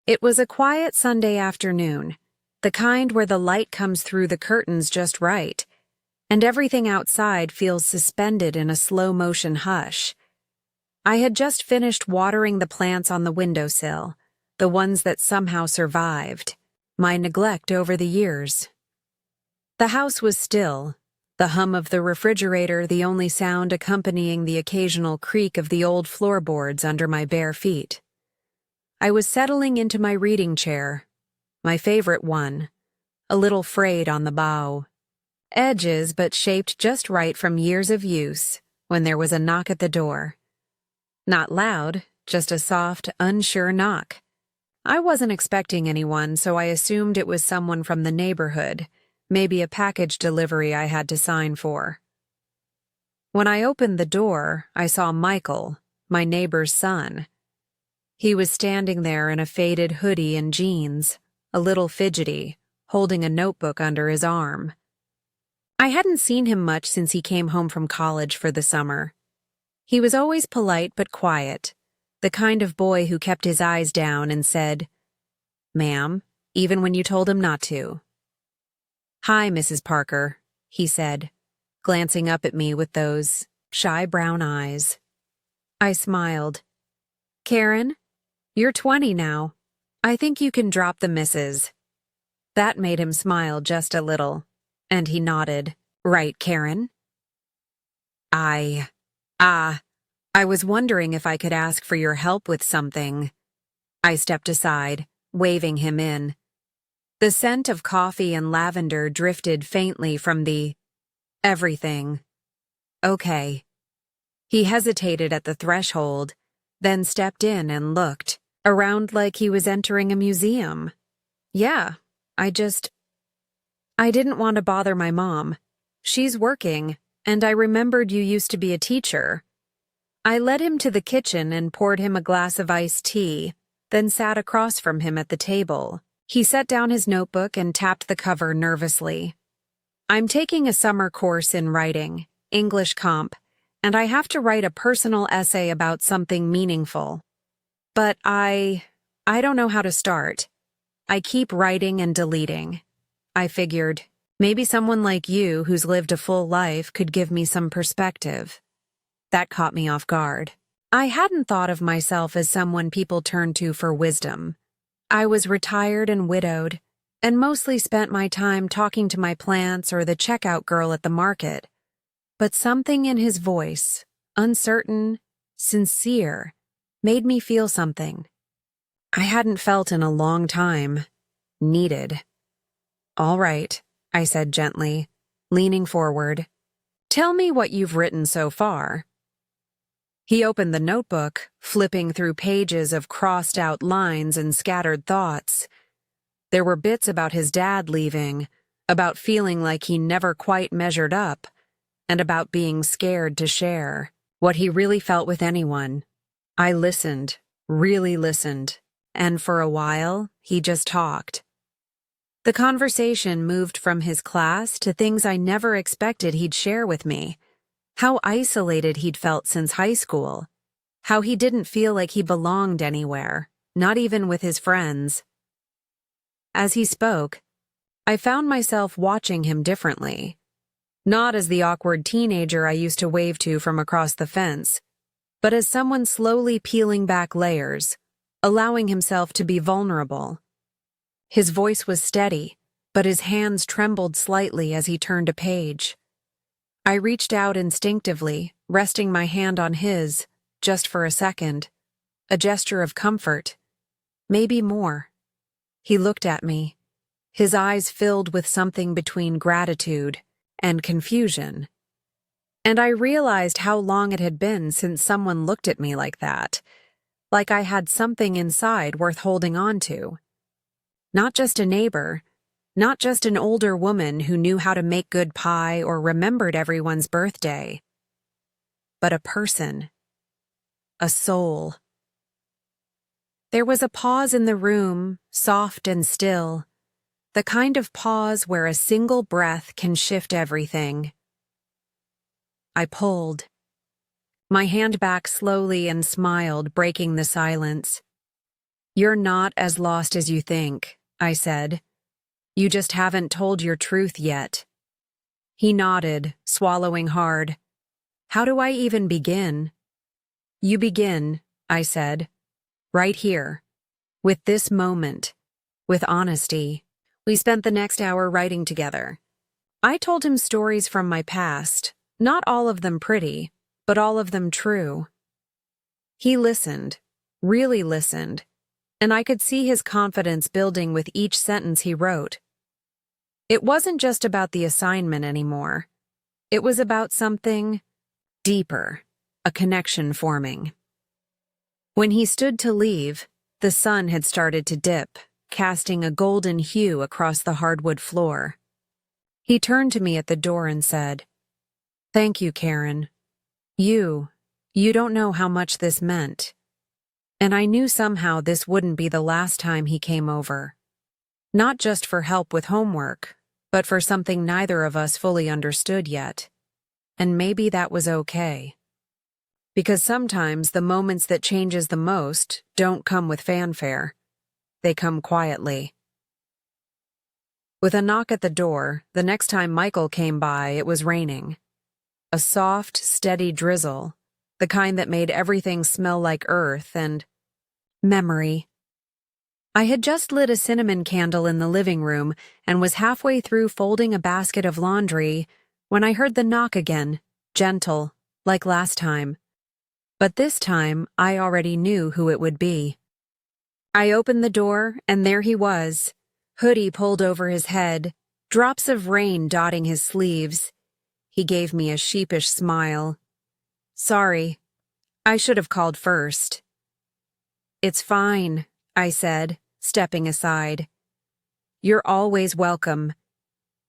It was a quiet Sunday afternoon, the kind where the light comes through the curtains just right, and everything outside feels suspended in a slow-motion hush. I had just finished watering the plants on the windowsill, the ones that somehow survived my neglect over the years. The house was still, the hum of the refrigerator the only sound accompanying the occasional creak of the old floorboards under my bare feet. I was settling into my reading chair, my favorite one, a little frayed on the bow. Edges but shaped just right from years of use, when there was a knock at the door. Not loud, just a soft, unsure knock. I wasn't expecting anyone, so I assumed it was someone from the neighborhood, maybe a package delivery I had to sign for. When I opened the door, I saw Michael, my neighbor's son. He was standing there in a faded hoodie and jeans, a little fidgety, holding a notebook under his arm. I hadn't seen him much since he came home from college for the summer. He was always polite but quiet, the kind of boy who kept his eyes down and said, "Ma'am," even when you told him not to. "Hi, Mrs. Parker," he said, glancing up at me with those shy brown eyes. I smiled. "Karen, you're 20 now. I think you can drop the missus." That made him smile just a little, and he nodded. "Right, Karen?" I was wondering if I could ask for your help with something." I stepped aside, waving him in. The scent of coffee and lavender drifted faintly from the everything. "Okay." He hesitated at the threshold, then stepped in and looked around like he was entering a museum. "Yeah, I didn't want to bother my mom. She's working, and I remembered you used to be a teacher." I led him to the kitchen and poured him a glass of iced tea, then sat across from him at the table. He set down his notebook and tapped the cover nervously. "I'm taking a summer course in writing, English Comp, and I have to write a personal essay about something meaningful. But I don't know how to start. I keep writing and deleting." I figured, maybe someone like you who's lived a full life could give me some perspective. That caught me off guard. I hadn't thought of myself as someone people turn to for wisdom. I was retired and widowed, and mostly spent my time talking to my plants or the checkout girl at the market. But something in his voice, uncertain, sincere, made me feel something I hadn't felt in a long time. Needed. "All right," I said gently, leaning forward. "Tell me what you've written so far." He opened the notebook, flipping through pages of crossed-out lines and scattered thoughts. There were bits about his dad leaving, about feeling like he never quite measured up, and about being scared to share what he really felt with anyone. I listened, really listened, and for a while, he just talked. The conversation moved from his class to things I never expected he'd share with me. How isolated he'd felt since high school. How he didn't feel like he belonged anywhere, not even with his friends. As he spoke, I found myself watching him differently. Not as the awkward teenager I used to wave to from across the fence, but as someone slowly peeling back layers, allowing himself to be vulnerable. His voice was steady, but his hands trembled slightly as he turned a page. I reached out instinctively, resting my hand on his, just for a second. A gesture of comfort. Maybe more. He looked at me, his eyes filled with something between gratitude and confusion. And I realized how long it had been since someone looked at me like that, like I had something inside worth holding on to. Not just a neighbor, not just an older woman who knew how to make good pie or remembered everyone's birthday, but a person, a soul. There was a pause in the room, soft and still, the kind of pause where a single breath can shift everything. I pulled my hand back slowly and smiled, breaking the silence. "You're not as lost as you think," I said. "You just haven't told your truth yet." He nodded, swallowing hard. "How do I even begin?" "You begin," I said. "Right here. With this moment. With honesty." We spent the next hour writing together. I told him stories from my past, not all of them pretty, but all of them true. He listened, really listened, and I could see his confidence building with each sentence he wrote. It wasn't just about the assignment anymore. It was about something deeper, a connection forming. When he stood to leave, the sun had started to dip, casting a golden hue across the hardwood floor. He turned to me at the door and said, "Thank you, Karen. You don't know how much this meant." And I knew somehow this wouldn't be the last time he came over. Not just for help with homework, but for something neither of us fully understood yet. And maybe that was okay. Because sometimes the moments that changes the most don't come with fanfare. They come quietly. With a knock at the door, the next time Michael came by, it was raining. A soft, steady drizzle, the kind that made everything smell like earth and memory. I had just lit a cinnamon candle in the living room and was halfway through folding a basket of laundry when I heard the knock again, gentle, like last time. But this time, I already knew who it would be. I opened the door, and there he was, hoodie pulled over his head, drops of rain dotting his sleeves. He gave me a sheepish smile. "Sorry, I should have called first." "It's fine," I said, stepping aside. "You're always welcome."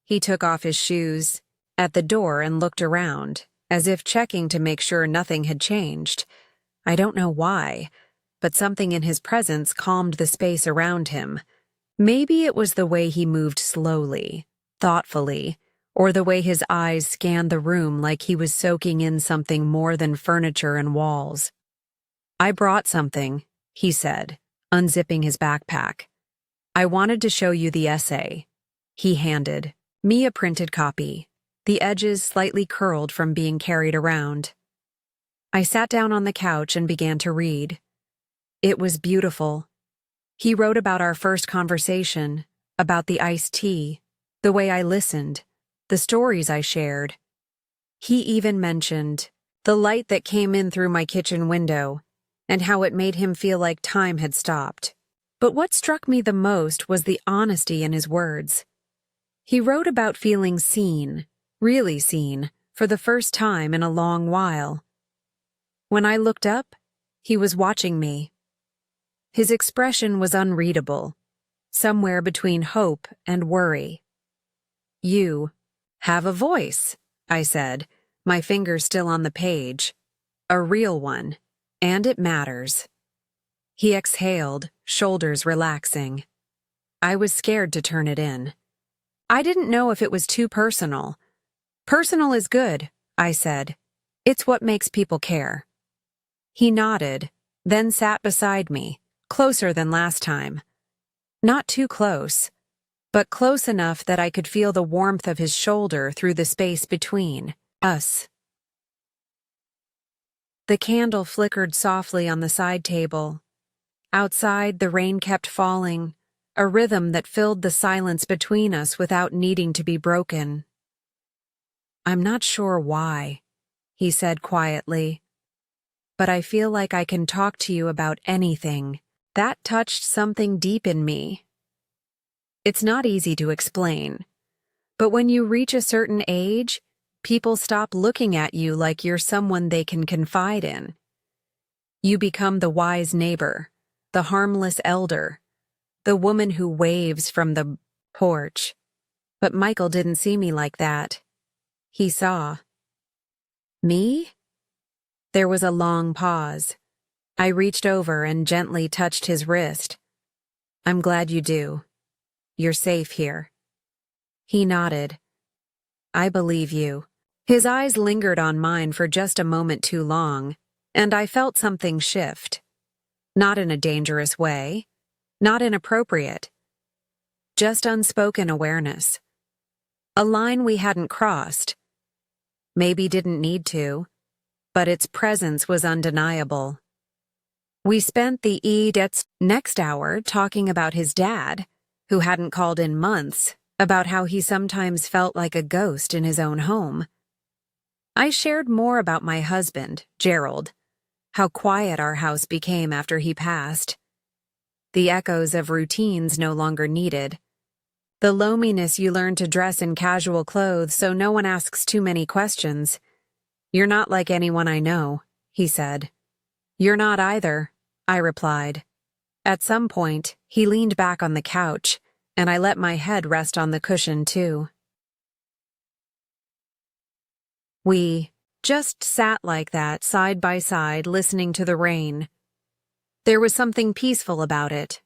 He took off his shoes at the door and looked around, as if checking to make sure nothing had changed. I don't know why, but something in his presence calmed the space around him. Maybe it was the way he moved slowly, thoughtfully, or the way his eyes scanned the room like he was soaking in something more than furniture and walls. "I brought something," he said, unzipping his backpack. "I wanted to show you the essay." He handed me a printed copy, the edges slightly curled from being carried around. I sat down on the couch and began to read. It was beautiful. He wrote about our first conversation, about the iced tea, the way I listened, the stories I shared. He even mentioned the light that came in through my kitchen window and how it made him feel like time had stopped. But what struck me the most was the honesty in his words. He wrote about feeling seen, really seen, for the first time in a long while. When I looked up, he was watching me. His expression was unreadable, somewhere between hope and worry. "You have a voice," I said, my fingers still on the page. "A real one, and it matters." He exhaled, shoulders relaxing. I was scared to turn it in. I didn't know if it was too personal. "Personal is good," I said. "It's what makes people care." He nodded, then sat beside me, closer than last time. Not too close, but close enough that I could feel the warmth of his shoulder through the space between us. The candle flickered softly on the side table. Outside, the rain kept falling, a rhythm that filled the silence between us without needing to be broken. "I'm not sure why," he said quietly, "but I feel like I can talk to you about anything." That touched something deep in me. It's not easy to explain, but when you reach a certain age, people stop looking at you like you're someone they can confide in. You become the wise neighbor, the harmless elder, the woman who waves from the porch. But Michael didn't see me like that. He saw me? There was a long pause. I reached over and gently touched his wrist. "I'm glad you do. You're safe here." He nodded. "I believe you." His eyes lingered on mine for just a moment too long, and I felt something shift. Not in a dangerous way, Not inappropriate. Just unspoken awareness. A line we hadn't crossed. Maybe didn't need to, but its presence was undeniable. We spent the next hour talking about his dad, who hadn't called in months, about how he sometimes felt like a ghost in his own home. I shared more about my husband, Gerald, how quiet our house became after he passed. The echoes of routines no longer needed. The loneliness you learn to dress in casual clothes so no one asks too many questions. "You're not like anyone I know," he said. "You're not either," I replied. At some point, he leaned back on the couch, and I let my head rest on the cushion too. We just sat like that, side by side, listening to the rain. There was something peaceful about it.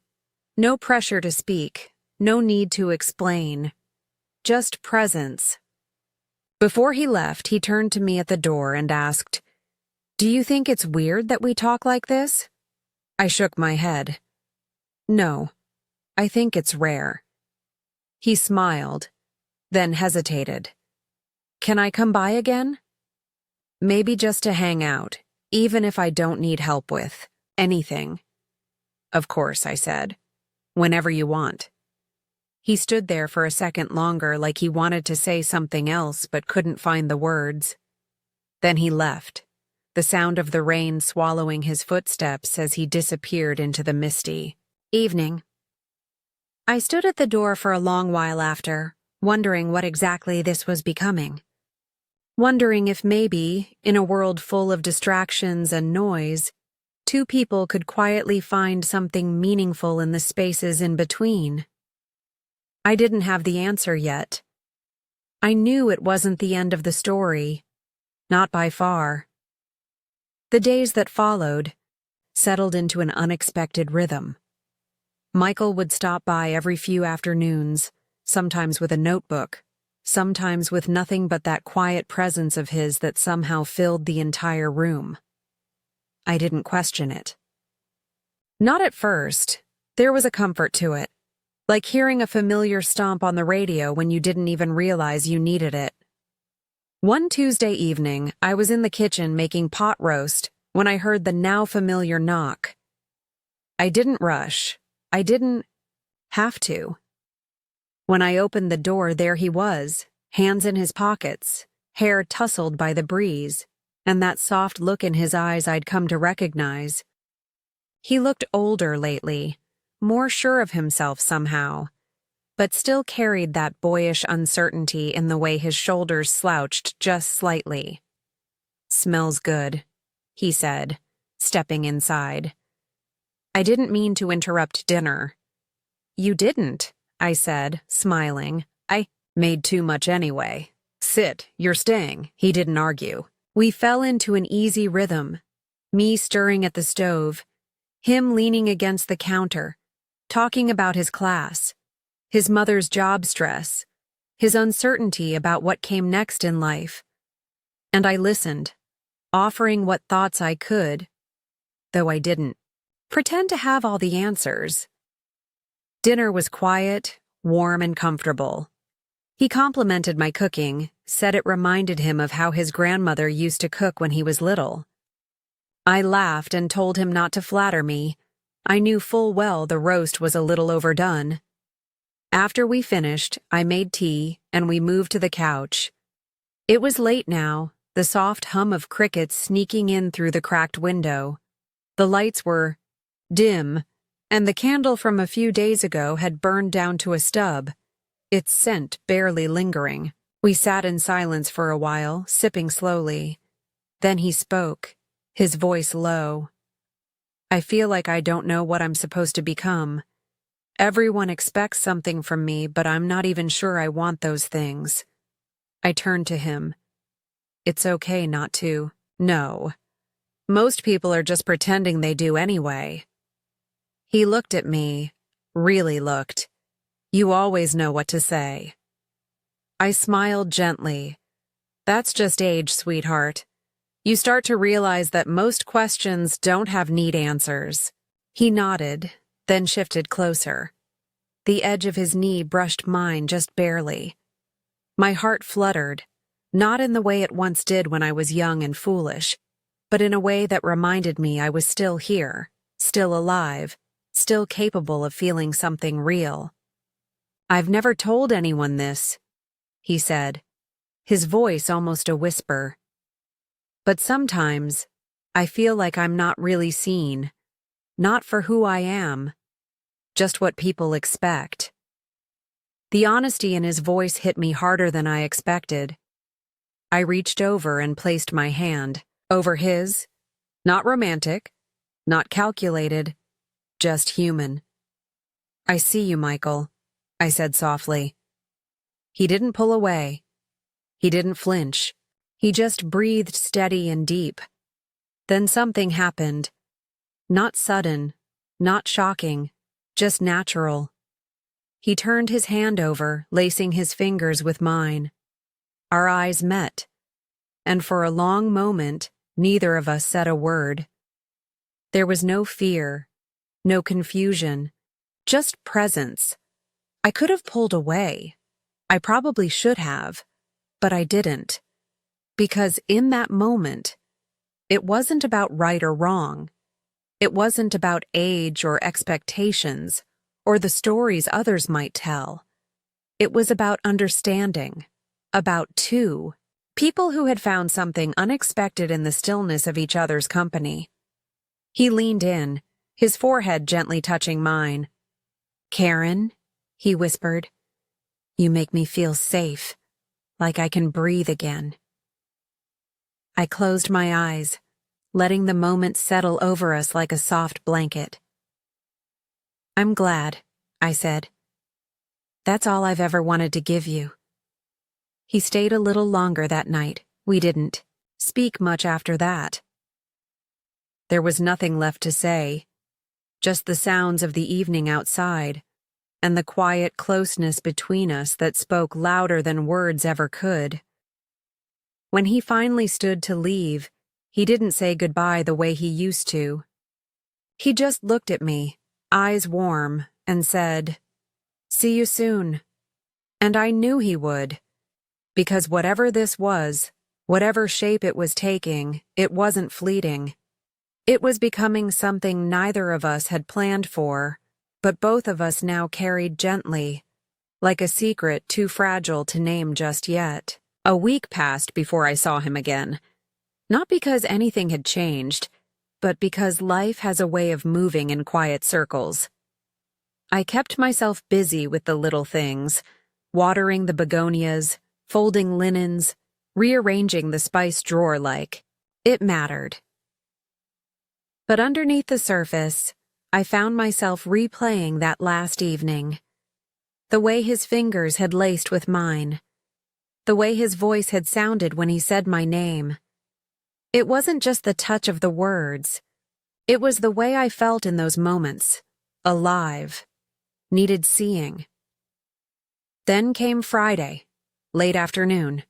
No pressure to speak, no need to explain. Just presence. Before he left, he turned to me at the door and asked, "Do you think it's weird that we talk like this?" I shook my head. "No, I think it's rare." He smiled, then hesitated. "Can I come by again?" "Maybe just to hang out, even if I don't need help with anything." "Of course," I said. "Whenever you want." He stood there for a second longer, like he wanted to say something else but couldn't find the words. Then he left, the sound of the rain swallowing his footsteps as he disappeared into the misty evening. I stood at the door for a long while after, wondering what exactly this was becoming. Wondering if maybe, in a world full of distractions and noise, two people could quietly find something meaningful in the spaces in between. I didn't have the answer yet. I knew it wasn't the end of the story, not by far. The days that followed settled into an unexpected rhythm. Michael would stop by every few afternoons, sometimes with a notebook, sometimes with nothing but that quiet presence of his that somehow filled the entire room. I didn't question it. Not at first. There was a comfort to it, like hearing a familiar stomp on the radio when you didn't even realize you needed it. One Tuesday evening, I was in the kitchen making pot roast when I heard the now familiar knock. I didn't rush. I didn't have to. When I opened the door, there he was, hands in his pockets, hair tousled by the breeze, and that soft look in his eyes I'd come to recognize. He looked older lately, more sure of himself somehow, but still carried that boyish uncertainty in the way his shoulders slouched just slightly. "Smells good," he said, stepping inside. I didn't mean to interrupt dinner. "You didn't," I said, smiling. "I made too much anyway. Sit, you're staying." He didn't argue. We fell into an easy rhythm, me stirring at the stove, him leaning against the counter, talking about his class, his mother's job stress, his uncertainty about what came next in life. And I listened, offering what thoughts I could, though I didn't pretend to have all the answers. Dinner was quiet, warm, and comfortable. He complimented my cooking, said it reminded him of how his grandmother used to cook when he was little. I laughed and told him not to flatter me. I knew full well the roast was a little overdone. After we finished, I made tea, and we moved to the couch. It was late now, the soft hum of crickets sneaking in through the cracked window. The lights were dim, and the candle from a few days ago had burned down to a stub, its scent barely lingering. We sat in silence for a while, sipping slowly. Then he spoke, his voice low. "I feel like I don't know what I'm supposed to become. Everyone expects something from me, but I'm not even sure I want those things." I turned to him. "It's okay not to." "No. Most people are just pretending they do anyway." He looked at me, really looked. "You always know what to say." I smiled gently. "That's just age, sweetheart. You start to realize that most questions don't have neat answers." He nodded, then shifted closer. The edge of his knee brushed mine just barely. My heart fluttered, not in the way it once did when I was young and foolish, but in a way that reminded me I was still here, still alive, still capable of feeling something real. "I've never told anyone this," he said, his voice almost a whisper. "But sometimes, I feel like I'm not really seen, not for who I am, just what people expect." The honesty in his voice hit me harder than I expected. I reached over and placed my hand over his, not romantic, not calculated, just human. "I see you, Michael," I said softly. He didn't pull away. He didn't flinch. He just breathed steady and deep. Then something happened. Not sudden, not shocking, just natural. He turned his hand over, lacing his fingers with mine. Our eyes met, and for a long moment, neither of us said a word. There was no fear, no confusion, just presence. I could have pulled away. I probably should have, but I didn't. Because in that moment, it wasn't about right or wrong. It wasn't about age or expectations, or the stories others might tell. It was about understanding, about two people who had found something unexpected in the stillness of each other's company. He leaned in, his forehead gently touching mine. "Karen," he whispered, "you make me feel safe, like I can breathe again." I closed my eyes, letting the moment settle over us like a soft blanket. "I'm glad," I said. "That's all I've ever wanted to give you." He stayed a little longer that night. We didn't speak much after that. There was nothing left to say, just the sounds of the evening outside, and the quiet closeness between us that spoke louder than words ever could. When he finally stood to leave, he didn't say goodbye the way he used to. He just looked at me, eyes warm, and said, "See you soon." And I knew he would, because whatever this was, whatever shape it was taking, it wasn't fleeting. It was becoming something neither of us had planned for, but both of us now carried gently, like a secret too fragile to name just yet. A week passed before I saw him again. Not because anything had changed, but because life has a way of moving in quiet circles. I kept myself busy with the little things, watering the begonias, folding linens, rearranging the spice drawer like it mattered. But underneath the surface, I found myself replaying that last evening. The way his fingers had laced with mine. The way his voice had sounded when he said my name. It wasn't just the touch of the words. It was the way I felt in those moments. Alive. Needed seeing. Then came Friday, late afternoon.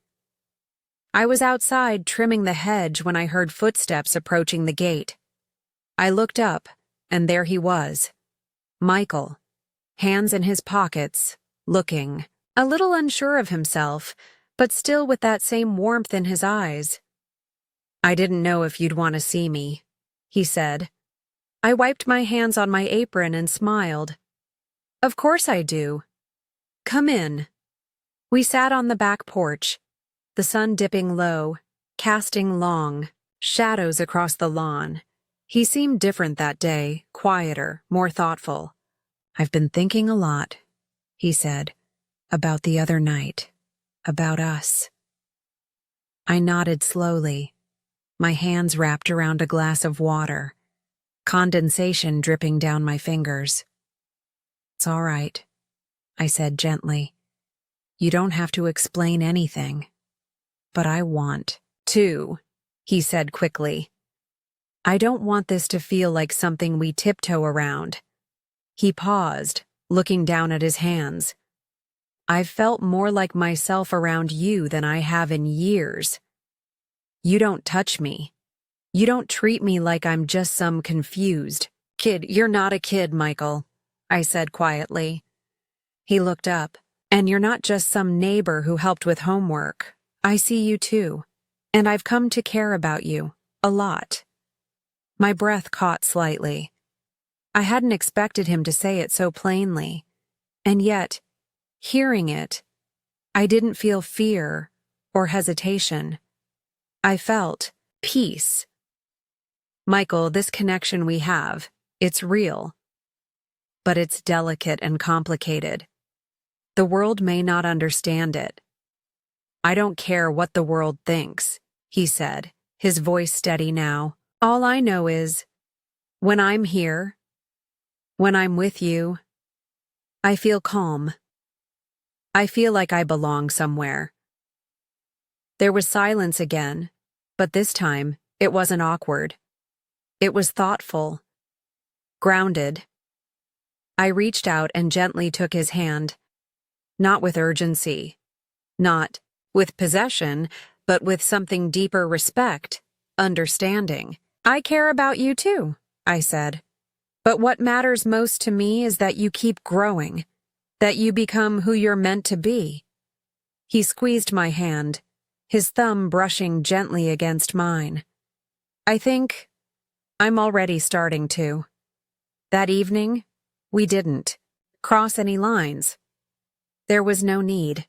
I was outside trimming the hedge when I heard footsteps approaching the gate. I looked up, and there he was. Michael, hands in his pockets, looking, a little unsure of himself, but still with that same warmth in his eyes. "I didn't know if you'd want to see me," he said. I wiped my hands on my apron and smiled. "Of course I do. Come in." We sat on the back porch, the sun dipping low, casting long shadows across the lawn. He seemed different that day, quieter, more thoughtful. "I've been thinking a lot," he said, "about the other night, about us." I nodded slowly, my hands wrapped around a glass of water, condensation dripping down my fingers. "It's all right," I said gently. "You don't have to explain anything. But I want to," he said quickly. "I don't want this to feel like something we tiptoe around." He paused, looking down at his hands. "I've felt more like myself around you than I have in years. You don't touch me. You don't treat me like I'm just some confused, Kid, you're not a kid, Michael, I said quietly. He looked up. And you're not just some neighbor who helped with homework. I see you too. And I've come to care about you. A lot. My breath caught slightly. I hadn't expected him to say it so plainly. And yet, hearing it, I didn't feel fear or hesitation. I felt peace. Michael, this connection we have, it's real. But it's delicate and complicated. The world may not understand it. I don't care what the world thinks, he said, his voice steady now. All I know is, when I'm here, when I'm with you, I feel calm. I feel like I belong somewhere. There was silence again, but this time it wasn't awkward. It was thoughtful, grounded. I reached out and gently took his hand. Not with urgency, not with possession, but with something deeper: respect, understanding. I care about you too, I said. But what matters most to me is that you keep growing, that you become who you're meant to be. He squeezed my hand, his thumb brushing gently against mine. I think I'm already starting to. That evening, we didn't cross any lines. There was no need.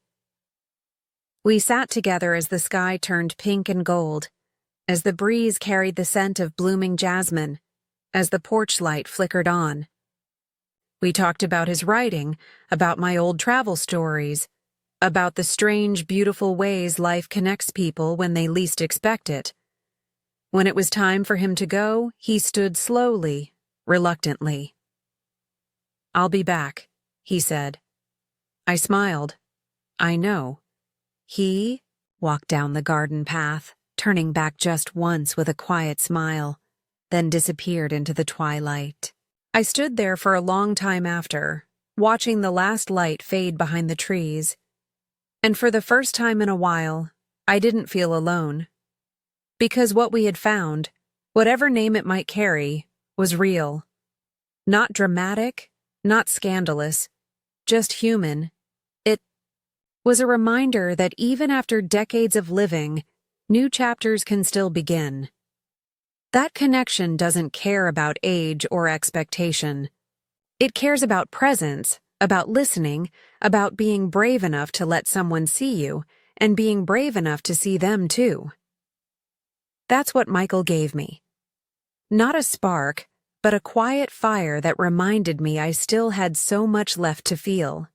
We sat together as the sky turned pink and gold, as the breeze carried the scent of blooming jasmine, as the porch light flickered on. We talked about his writing, about my old travel stories, about the strange, beautiful ways life connects people when they least expect it. When it was time for him to go, he stood slowly, reluctantly. I'll be back, he said. I smiled. I know. He walked down the garden path, turning back just once with a quiet smile, then disappeared into the twilight. I stood there for a long time after, watching the last light fade behind the trees. And for the first time in a while, I didn't feel alone. Because what we had found, whatever name it might carry, was real. Not dramatic, not scandalous, just human. It was a reminder that even after decades of living, new chapters can still begin. That connection doesn't care about age or expectation. It cares about presence, about listening, about being brave enough to let someone see you, and being brave enough to see them too. That's what Michael gave me. Not a spark, but a quiet fire that reminded me I still had so much left to feel.